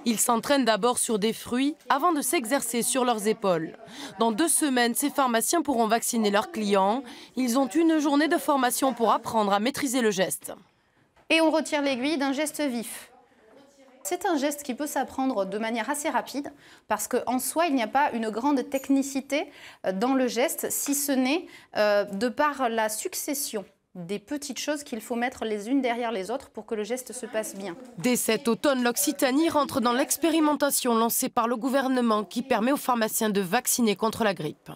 Ils s'entraînent d'abord sur des fruits avant de s'exercer sur leurs épaules. Dans 2 semaines, ces pharmaciens pourront vacciner leurs clients. Ils ont une journée de formation pour apprendre à maîtriser le geste. Et on retire l'aiguille d'un geste vif. C'est un geste qui peut s'apprendre de manière assez rapide parce qu'en soi, il n'y a pas une grande technicité dans le geste, si ce n'est de par la succession des petites choses qu'il faut mettre les unes derrière les autres pour que le geste se passe bien. Dès cet automne, l'Occitanie rentre dans l'expérimentation lancée par le gouvernement qui permet aux pharmaciens de vacciner contre la grippe.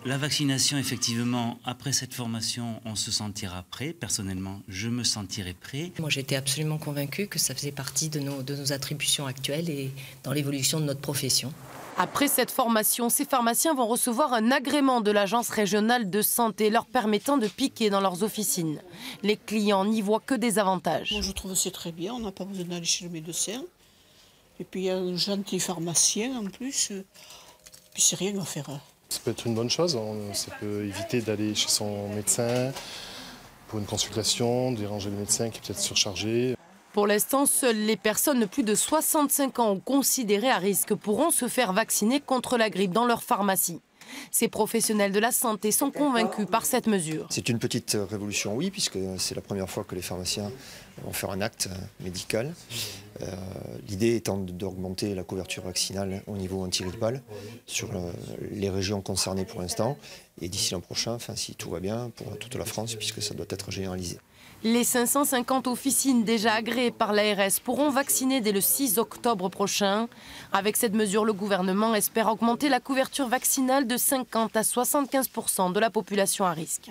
La vaccination, effectivement, après cette formation, on se sentira prêt. Personnellement, je me sentirai prêt. Moi, j'étais absolument convaincue que ça faisait partie de nos attributions actuelles et dans l'évolution de notre profession. Après cette formation, ces pharmaciens vont recevoir un agrément de l'Agence régionale de santé leur permettant de piquer dans leurs officines. Les clients n'y voient que des avantages. Moi, je trouve que c'est très bien, on n'a pas besoin d'aller chez le médecin. Et puis il y a un gentil pharmacien en plus. Puis c'est rien à faire. Ça peut être une bonne chose, ça peut éviter d'aller chez son médecin pour une consultation, déranger le médecin qui est peut-être surchargé. Pour l'instant, seules les personnes de plus de 65 ans ou considérées à risque pourront se faire vacciner contre la grippe dans leur pharmacie. Ces professionnels de la santé sont convaincus par cette mesure. C'est une petite révolution, oui, puisque c'est la première fois que les pharmaciens vont faire un acte médical. L'idée étant d'augmenter la couverture vaccinale au niveau antigrippal sur les régions concernées pour l'instant. Et d'ici l'an prochain, enfin, si tout va bien, pour toute la France, puisque ça doit être généralisé. Les 550 officines déjà agréées par l'ARS pourront vacciner dès le 6 octobre prochain. Avec cette mesure, le gouvernement espère augmenter la couverture vaccinale de 50 à 75% de la population à risque.